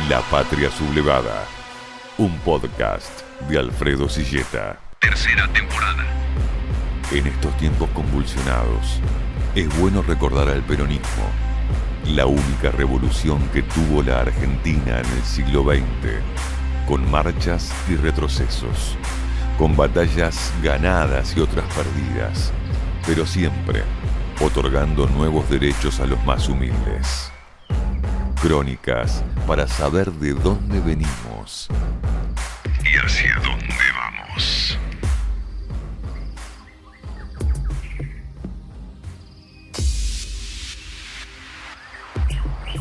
La Patria Sublevada, un podcast de Alfredo Silleta. Tercera temporada. En estos tiempos convulsionados, es bueno recordar al peronismo, la única revolución que tuvo la Argentina en el siglo XX, con marchas y retrocesos, con batallas ganadas y otras perdidas, pero siempre otorgando nuevos derechos a los más humildes. Crónicas para saber de dónde venimos y hacia dónde vamos.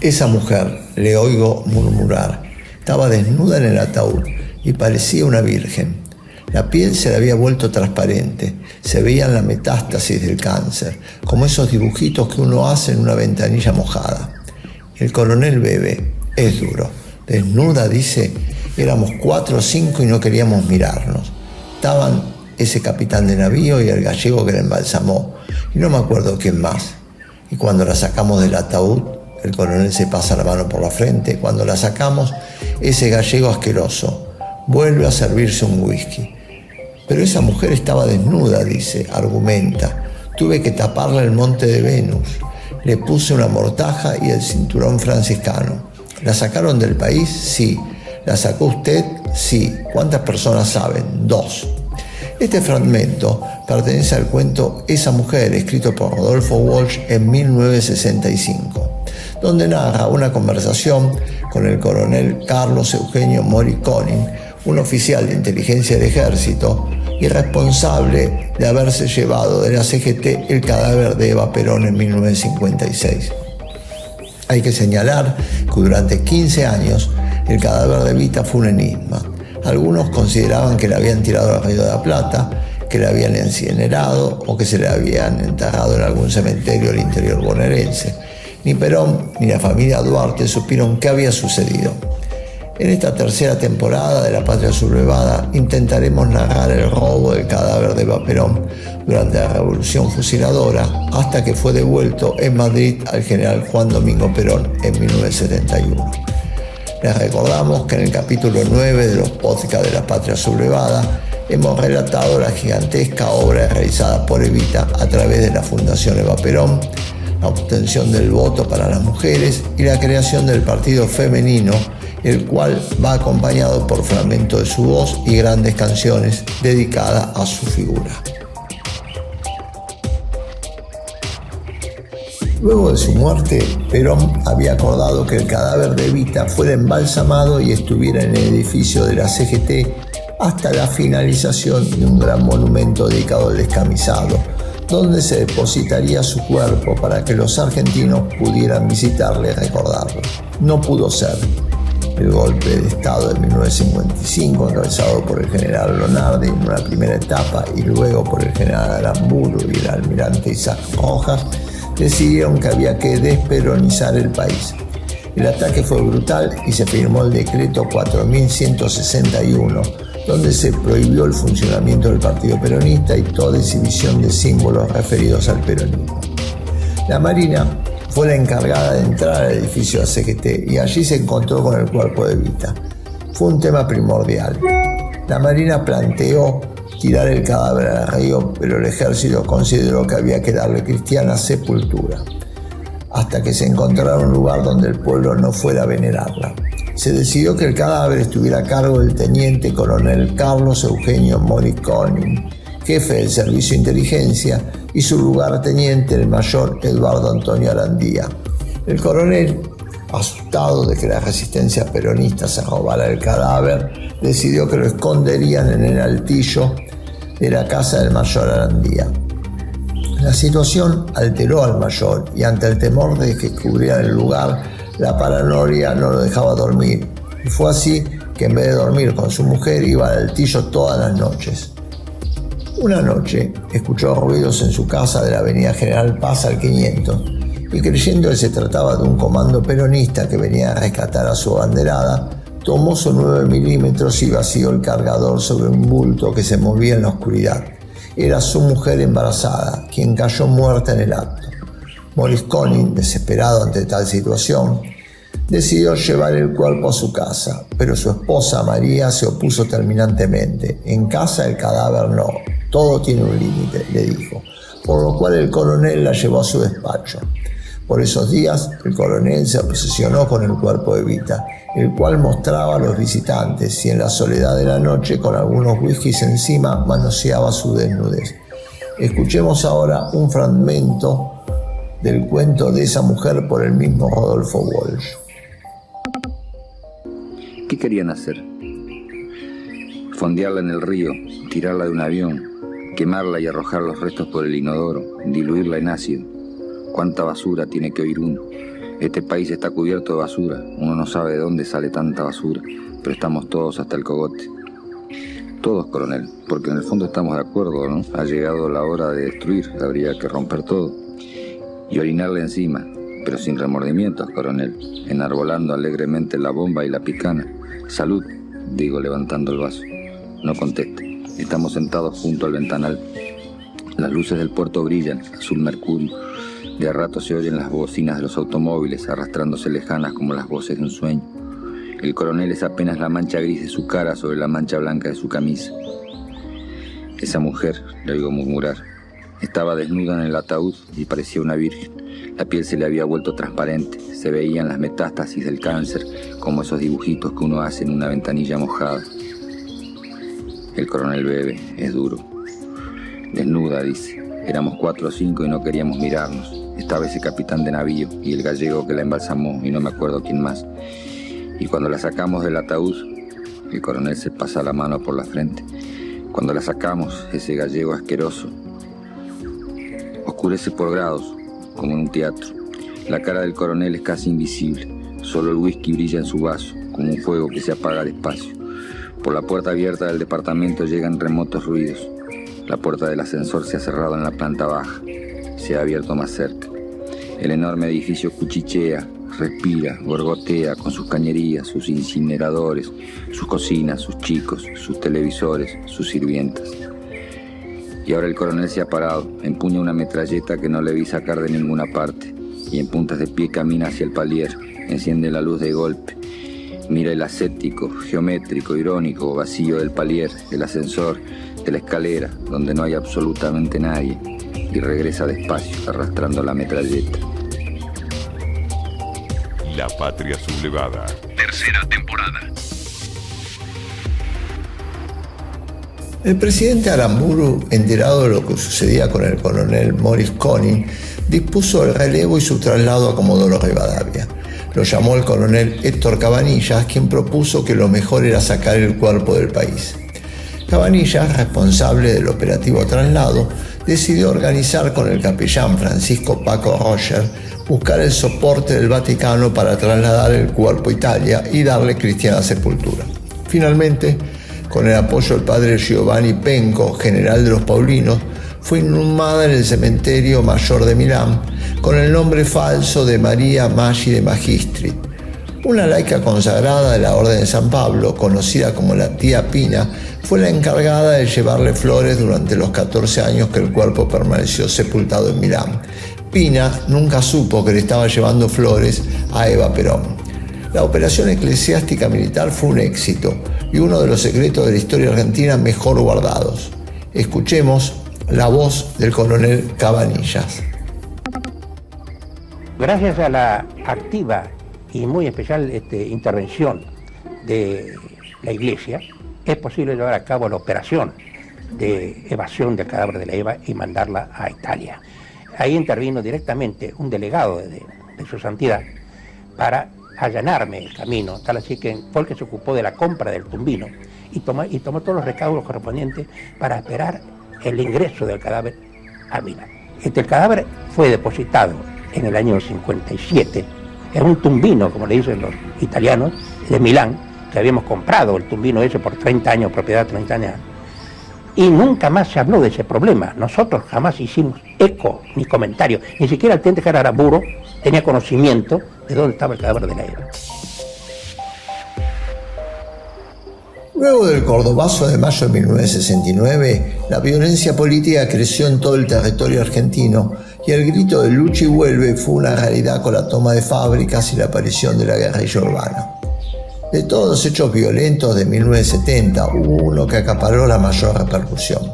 Esa mujer, le oigo murmurar, estaba desnuda en el ataúd y parecía una virgen. La piel se le había vuelto transparente, se veían la metástasis del cáncer, como esos dibujitos que uno hace en una ventanilla mojada. El coronel bebe, es duro. Desnuda, dice, éramos 4 o 5 y no queríamos mirarnos. Estaban ese capitán de navío y el gallego que la embalsamó, y no me acuerdo quién más. Y cuando la sacamos del ataúd, el coronel se pasa la mano por la frente, cuando la sacamos, ese gallego asqueroso vuelve a servirse un whisky. Pero esa mujer estaba desnuda, dice, argumenta. Tuve que taparle el monte de Venus. Le puse una mortaja y el cinturón franciscano. ¿La sacaron del país? Sí. ¿La sacó usted? Sí. ¿Cuántas personas saben? 2. Este fragmento pertenece al cuento Esa mujer, escrito por Rodolfo Walsh en 1965, donde narra una conversación con el coronel Carlos Eugenio Mori Konin, un oficial de inteligencia del ejército y responsable de haberse llevado de la CGT el cadáver de Eva Perón en 1956. Hay que señalar que durante 15 años el cadáver de Evita fue un enigma. Algunos consideraban que la habían tirado al Río de la Plata, que la habían incinerado o que se la habían enterrado en algún cementerio del interior bonaerense. Ni Perón ni la familia Duarte supieron qué había sucedido. En esta tercera temporada de La Patria Sublevada intentaremos narrar el robo del cadáver de Eva Perón durante la Revolución Fusiladora hasta que fue devuelto en Madrid al general Juan Domingo Perón en 1971. Les recordamos que en el capítulo 9 de los podcasts de La Patria Sublevada hemos relatado la gigantesca obra realizada por Evita a través de la Fundación Eva Perón, la obtención del voto para las mujeres y la creación del partido femenino, el cual va acompañado por fragmentos de su voz y grandes canciones dedicadas a su figura. Luego de su muerte, Perón había acordado que el cadáver de Evita fuera embalsamado y estuviera en el edificio de la CGT hasta la finalización de un gran monumento dedicado al descamisado, donde se depositaría su cuerpo para que los argentinos pudieran visitarle y recordarlo. No pudo ser. El golpe de Estado de 1955, encabezado por el general Lonardi en una primera etapa y luego por el general Aramburu y el almirante Isaac Rojas, decidieron que había que desperonizar el país. El ataque fue brutal y se firmó el decreto 4161, donde se prohibió el funcionamiento del Partido Peronista y toda exhibición de símbolos referidos al peronismo. La Marina fue la encargada de entrar al edificio de CGT y allí se encontró con el cuerpo de Evita. Fue un tema primordial. La Marina planteó tirar el cadáver al río, pero el ejército consideró que había que darle cristiana sepultura, hasta que se encontrara un lugar donde el pueblo no fuera a venerarla. Se decidió que el cadáver estuviera a cargo del teniente coronel Carlos Eugenio Mori Konin, jefe del Servicio de Inteligencia, y su lugarteniente, el mayor Eduardo Antonio Arandía. El coronel, asustado de que la resistencia peronista se robara el cadáver, decidió que lo esconderían en el altillo de la casa del mayor Arandía. La situación alteró al mayor y ante el temor de que cubrieran el lugar, la paranoia no lo dejaba dormir. Y fue así que en vez de dormir con su mujer iba al altillo todas las noches. Una noche escuchó ruidos en su casa de la avenida General Paz al 500 y creyendo que se trataba de un comando peronista que venía a rescatar a su abanderada, tomó su 9 milímetros y vació el cargador sobre un bulto que se movía en la oscuridad. Era su mujer embarazada, quien cayó muerta en el acto. Morris Konin, desesperado ante tal situación, Decidió llevar el cuerpo a su casa, pero su esposa María se opuso terminantemente. En casa el cadáver no, todo tiene un límite, le dijo, por lo cual el coronel la llevó a su despacho. Por esos días, el coronel se obsesionó con el cuerpo de Evita, el cual mostraba a los visitantes y en la soledad de la noche, con algunos whiskies encima, manoseaba su desnudez. Escuchemos ahora un fragmento del cuento de esa mujer por el mismo Rodolfo Walsh. ¿Qué querían hacer? Fondearla en el río, tirarla de un avión, quemarla y arrojar los restos por el inodoro, diluirla en ácido. ¿Cuánta basura tiene que oír uno? Este país está cubierto de basura. Uno no sabe de dónde sale tanta basura, pero estamos todos hasta el cogote. Todos, coronel, porque en el fondo estamos de acuerdo, ¿no? Ha llegado la hora de destruir, habría que romper todo. Y orinarle encima, pero sin remordimientos, coronel, enarbolando alegremente la bomba y la picana. Salud, digo levantando el vaso. No contesta. Estamos sentados junto al ventanal. Las luces del puerto brillan, azul mercurio. De a rato se oyen las bocinas de los automóviles arrastrándose lejanas como las voces de un sueño. El coronel es apenas la mancha gris de su cara sobre la mancha blanca de su camisa. Esa mujer, le oigo murmurar, estaba desnuda en el ataúd y parecía una virgen. La piel se le había vuelto transparente, se veían las metástasis del cáncer como esos dibujitos que uno hace en una ventanilla mojada. El coronel bebe, es duro. Desnuda, dice. Éramos 4 o 5 y no queríamos mirarnos. Estaba ese capitán de navío y el gallego que la embalsamó y no me acuerdo quién más. Y cuando la sacamos del ataúd, el coronel se pasa la mano por la frente. Cuando la sacamos, ese gallego asqueroso oscurece por grados, como en un teatro. La cara del coronel es casi invisible. Solo el whisky brilla en su vaso, como un fuego que se apaga despacio. Por la puerta abierta del departamento llegan remotos ruidos. La puerta del ascensor se ha cerrado en la planta baja. Se ha abierto más cerca. El enorme edificio cuchichea, respira, gorgotea con sus cañerías, sus incineradores, sus cocinas, sus chicos, sus televisores, sus sirvientas. Y ahora el coronel se ha parado, empuña una metralleta que no le vi sacar de ninguna parte, y en puntas de pie camina hacia el palier, enciende la luz de golpe, mira el ascético, geométrico, irónico, vacío del palier, del ascensor, de la escalera, donde no hay absolutamente nadie, y regresa despacio, arrastrando la metralleta. La Patria Sublevada. Tercera temporada. El presidente Aramburu, enterado de lo que sucedía con el coronel Morris Conning, dispuso el relevo y su traslado a Comodoro Rivadavia. Lo llamó el coronel Héctor Cabanillas, quien propuso que lo mejor era sacar el cuerpo del país. Cabanillas, responsable del operativo traslado, decidió organizar con el capellán Francisco Paco Roger buscar el soporte del Vaticano para trasladar el cuerpo a Italia y darle cristiana sepultura. Finalmente, con el apoyo del padre Giovanni Penco, general de los Paulinos, fue inhumada en el cementerio mayor de Milán con el nombre falso de María Maggi de Magistri. Una laica consagrada de la Orden de San Pablo, conocida como la tía Pina, fue la encargada de llevarle flores durante los 14 años que el cuerpo permaneció sepultado en Milán. Pina nunca supo que le estaba llevando flores a Eva Perón. La operación eclesiástica militar fue un éxito y uno de los secretos de la historia argentina mejor guardados. Escuchemos la voz del coronel Cabanillas. Gracias a la activa y muy especial intervención de la Iglesia, es posible llevar a cabo la operación de evasión del cadáver de la Eva y mandarla a Italia. Ahí intervino directamente un delegado de su santidad para allanarme el camino, tal así que fue el que se ocupó de la compra del tumbino y tomó todos los recaudos correspondientes para esperar el ingreso del cadáver a Milán. El cadáver fue depositado en el año 57 en un tumbino, como le dicen los italianos, de Milán, que habíamos comprado el tumbino ese por 30 años, propiedad 30 años, y nunca más se habló de ese problema. Nosotros jamás hicimos eco ni comentario, ni siquiera el teniente general Aramburu tenía conocimiento de dónde estaba el cadáver de la Eva. Luego del Cordobazo de mayo de 1969, la violencia política creció en todo el territorio argentino y el grito de lucha y vuelve fue una realidad con la toma de fábricas y la aparición de la guerrilla urbana. De todos los hechos violentos de 1970 hubo uno que acaparó la mayor repercusión: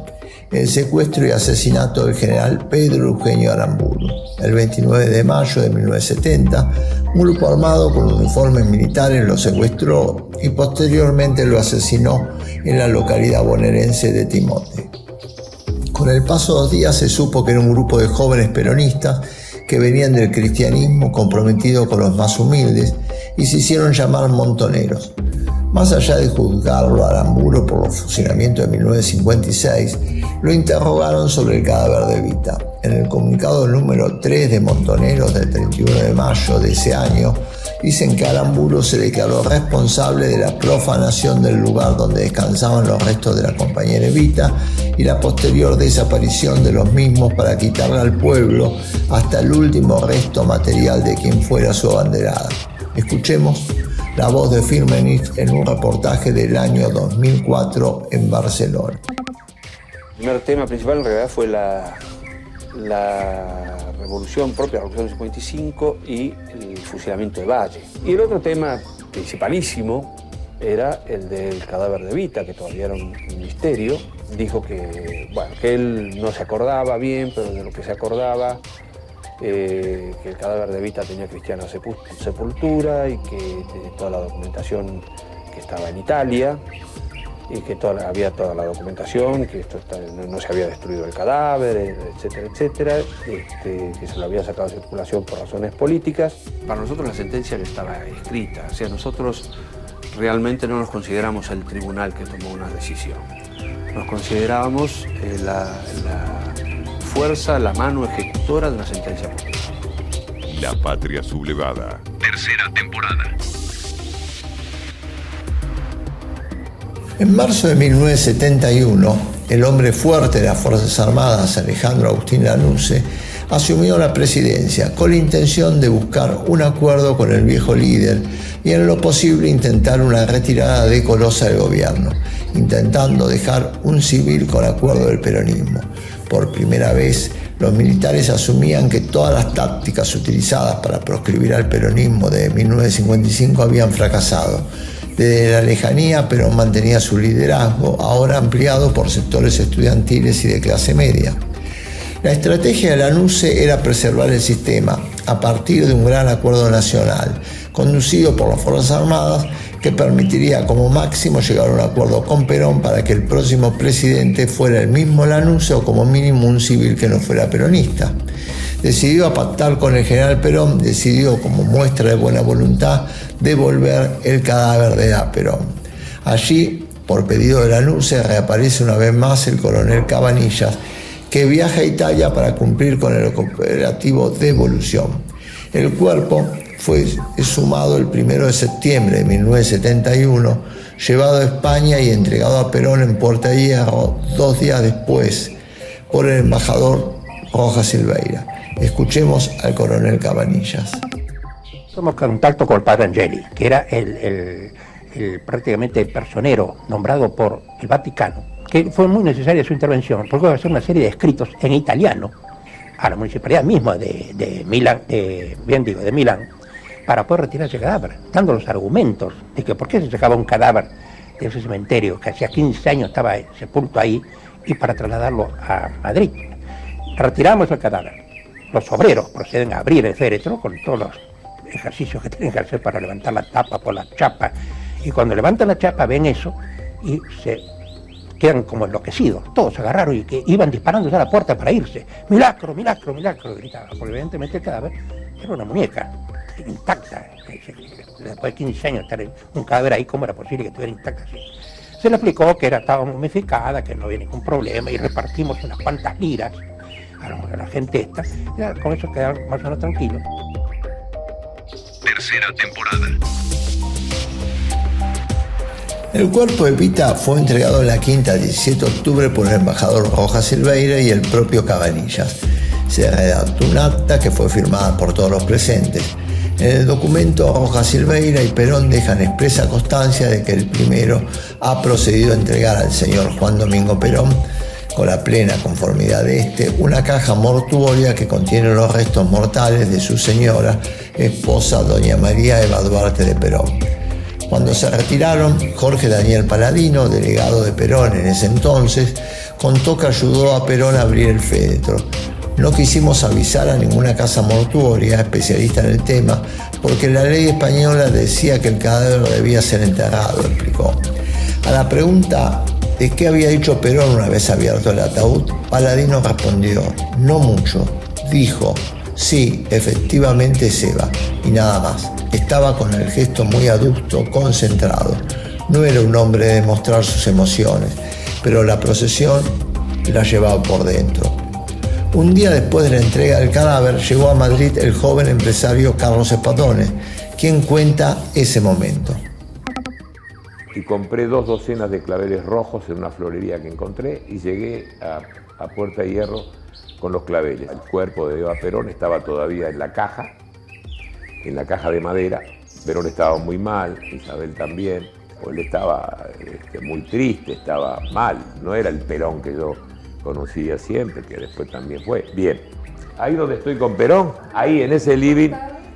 el secuestro y asesinato del general Pedro Eugenio Aramburu. El 29 de mayo de 1970, un grupo armado con uniformes militares lo secuestró y posteriormente lo asesinó en la localidad bonaerense de Timote. Con el paso de los días se supo que era un grupo de jóvenes peronistas que venían del cristianismo comprometido con los más humildes y se hicieron llamar montoneros. Más allá de juzgarlo a Aramburu por los fusilamientos de 1956, lo interrogaron sobre el cadáver de Evita. En el comunicado número 3 de Montoneros del 31 de mayo de ese año, dicen que a Aramburu se declaró responsable de la profanación del lugar donde descansaban los restos de la compañera Evita y la posterior desaparición de los mismos para quitarle al pueblo hasta el último resto material de quien fuera su abanderada. Escuchemos la voz de Firmenich en un reportaje del año 2004 en Barcelona. El primer tema principal en realidad fue la revolución propia, la revolución del 55 y el fusilamiento de Valle. Y el otro tema principalísimo era el del cadáver de Evita, que todavía era un misterio. Dijo que él no se acordaba bien, pero de lo que se acordaba, que el cadáver de Evita tenía cristiana sepultura y que toda la documentación que estaba en Italia y que había toda la documentación, que no se había destruido el cadáver, etcétera, etcétera, que se lo había sacado de circulación por razones políticas. Para nosotros la sentencia ya estaba escrita, o sea, nosotros realmente no nos consideramos el tribunal que tomó una decisión, nos considerábamos la fuerza, la mano ejecutora de una sentencia política. La Patria Sublevada. Tercera temporada. En marzo de 1971, el hombre fuerte de las Fuerzas Armadas, Alejandro Agustín Lanusse, asumió la presidencia con la intención de buscar un acuerdo con el viejo líder y en lo posible intentar una retirada decorosa del gobierno, intentando dejar un civil con acuerdo del peronismo. Por primera vez, los militares asumían que todas las tácticas utilizadas para proscribir al peronismo de 1955 habían fracasado. Desde la lejanía, Perón mantenía su liderazgo, ahora ampliado por sectores estudiantiles y de clase media. La estrategia de Lanusse era preservar el sistema a partir de un gran acuerdo nacional, conducido por las Fuerzas Armadas, que permitiría como máximo llegar a un acuerdo con Perón para que el próximo presidente fuera el mismo Lanusse o como mínimo un civil que no fuera peronista. Decidió pactar con el general Perón, decidió como muestra de buena voluntad devolver el cadáver de Perón. Allí, por pedido de Lanusse, reaparece una vez más el coronel Cabanillas, que viaja a Italia para cumplir con el operativo Devolución. El cuerpo fue exhumado el 1 de septiembre de 1971, llevado a España y entregado a Perón en Puerta de Hierro 2 días después por el embajador Rojas Silveira. Escuchemos al coronel Cabanillas. Tomamos contacto con el padre Angeli, que era el prácticamente personero nombrado por el Vaticano, que fue muy necesaria su intervención, porque iba a hacer una serie de escritos en italiano a la municipalidad misma de Milán, para poder retirar ese cadáver, dando los argumentos de que por qué se sacaba un cadáver de ese cementerio que hacía 15 años estaba sepulto ahí y para trasladarlo a Madrid. Retiramos el cadáver. Los obreros proceden a abrir el féretro con todos los ejercicios que tienen que hacer para levantar la tapa por la chapa, y cuando levantan la chapa ven eso y se quedan como enloquecidos. Todos se agarraron y que iban disparándose a la puerta para irse. ¡Milagro, milagro, milagro!, gritaban, porque evidentemente el cadáver era una muñeca intacta. Después de 15 años estar un cadáver ahí, ¿cómo era posible que estuviera intacta así? Se le explicó que estaba momificada, que no había ningún problema, y repartimos unas cuantas liras a la gente esta, y con eso quedaron más o menos tranquilos. Tercera temporada. El cuerpo de Evita fue entregado en la quinta el 17 de octubre por el embajador Rojas Silveira y el propio Cabanillas. Se redactó un acta que fue firmada por todos los presentes. En el documento, Rojas Silveira y Perón dejan expresa constancia de que el primero ha procedido a entregar al señor Juan Domingo Perón con la plena conformidad de una caja mortuoria que contiene los restos mortales de su señora, esposa doña María Eva Duarte de Perón. Cuando se retiraron, Jorge Daniel Paladino, delegado de Perón en ese entonces, contó que ayudó a Perón a abrir el féretro. No quisimos avisar a ninguna casa mortuoria especialista en el tema, porque la ley española decía que el cadáver debía ser enterrado, explicó. A la pregunta de qué había dicho Perón una vez abierto el ataúd, Paladino respondió: no mucho. Dijo: sí, efectivamente es Eva, y nada más. Estaba con el gesto muy adusto, concentrado. No era un hombre de mostrar sus emociones, pero la procesión la llevaba por dentro. Un día después de la entrega del cadáver, llegó a Madrid el joven empresario Carlos Espadone, quien cuenta ese momento. Y compré 2 docenas de claveles rojos en una florería que encontré y llegué a Puerta de Hierro con los claveles. El cuerpo de Eva Perón estaba todavía en la caja de madera. Perón estaba muy mal, Isabel también. Él estaba muy triste, estaba mal. No era el Perón que yo conocía siempre, que después también fue. Bien, ahí donde estoy con Perón, ahí en ese living,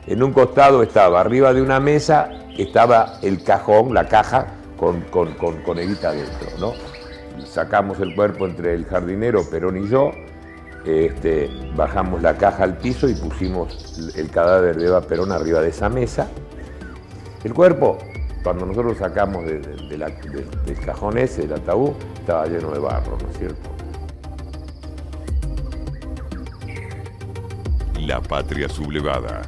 en un costado estaba, arriba de una mesa, estaba el cajón, la caja, con Evita adentro, ¿no? Sacamos el cuerpo entre el jardinero, Perón y yo, bajamos la caja al piso y pusimos el cadáver de Eva Perón arriba de esa mesa. El cuerpo, cuando nosotros lo sacamos del cajón ese, del ataúd, estaba lleno de barro, ¿no es cierto? La patria sublevada.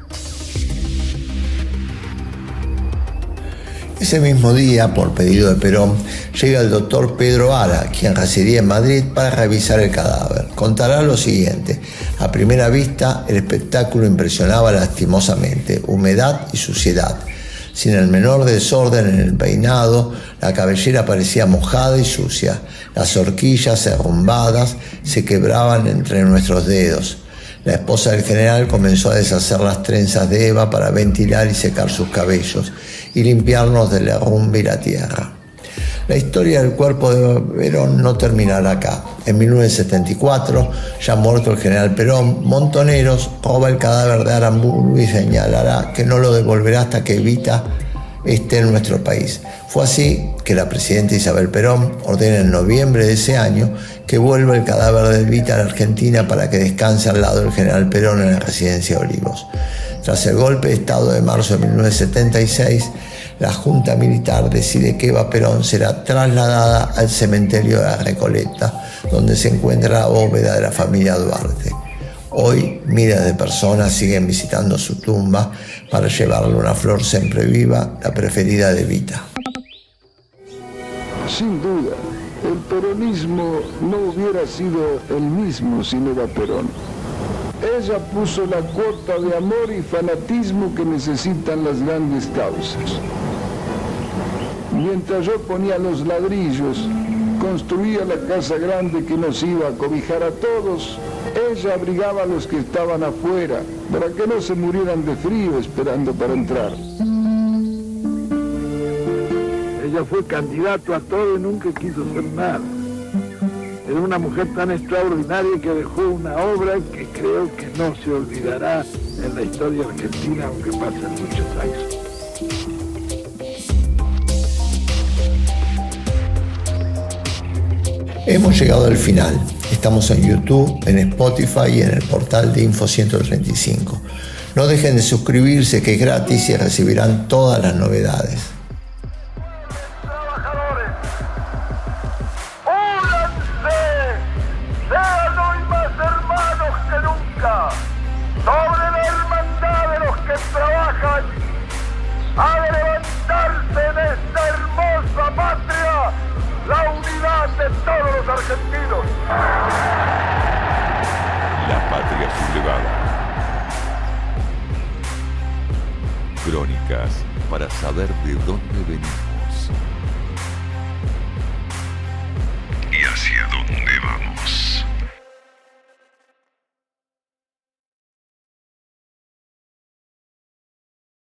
Ese mismo día, por pedido de Perón, llega el doctor Pedro Ara, quien residía en Madrid, para revisar el cadáver. Contará lo siguiente: a primera vista, el espectáculo impresionaba lastimosamente: humedad y suciedad. Sin el menor desorden en el peinado, la cabellera parecía mojada y sucia. Las horquillas derrumbadas se quebraban entre nuestros dedos. La esposa del general comenzó a deshacer las trenzas de Eva para ventilar y secar sus cabellos y limpiarnos del derrumbe y la tierra. La historia del cuerpo de Perón no terminará acá. En 1974, ya muerto el general Perón, Montoneros roba el cadáver de Aramburu y señalará que no lo devolverá hasta que Evita esté en nuestro país. Fue así que la presidenta Isabel Perón ordena en noviembre de ese año que vuelva el cadáver de Evita a la Argentina para que descanse al lado del general Perón en la residencia Olivos. Tras el golpe de Estado de marzo de 1976, la Junta Militar decide que Eva Perón será trasladada al cementerio de la Recoleta, donde se encuentra la bóveda de la familia Duarte. Hoy miles de personas siguen visitando su tumba para llevarle una flor siempre viva, la preferida de Evita. Sin duda, el peronismo no hubiera sido el mismo sin Eva Perón. Ella puso la cuota de amor y fanatismo que necesitan las grandes causas. Mientras yo ponía los ladrillos, construía la casa grande que nos iba a cobijar a todos, ella abrigaba a los que estaban afuera, para que no se murieran de frío esperando para entrar. Ella fue candidato a todo y nunca quiso ser nada. Era una mujer tan extraordinaria que dejó una obra que creo que no se olvidará en la historia argentina, aunque pasen muchos años. Hemos llegado al final. Estamos en YouTube, en Spotify y en el portal de Info 135. No dejen de suscribirse, que es gratis, y recibirán todas las novedades. Trabajadores, únanse, sean hoy más hermanos que nunca. Sobre la hermandad de los que trabajan, ha de levantarse en esta hermosa patria la unidad de todos los argentinos. La patria sublevada. Crónicas para saber de dónde venimos.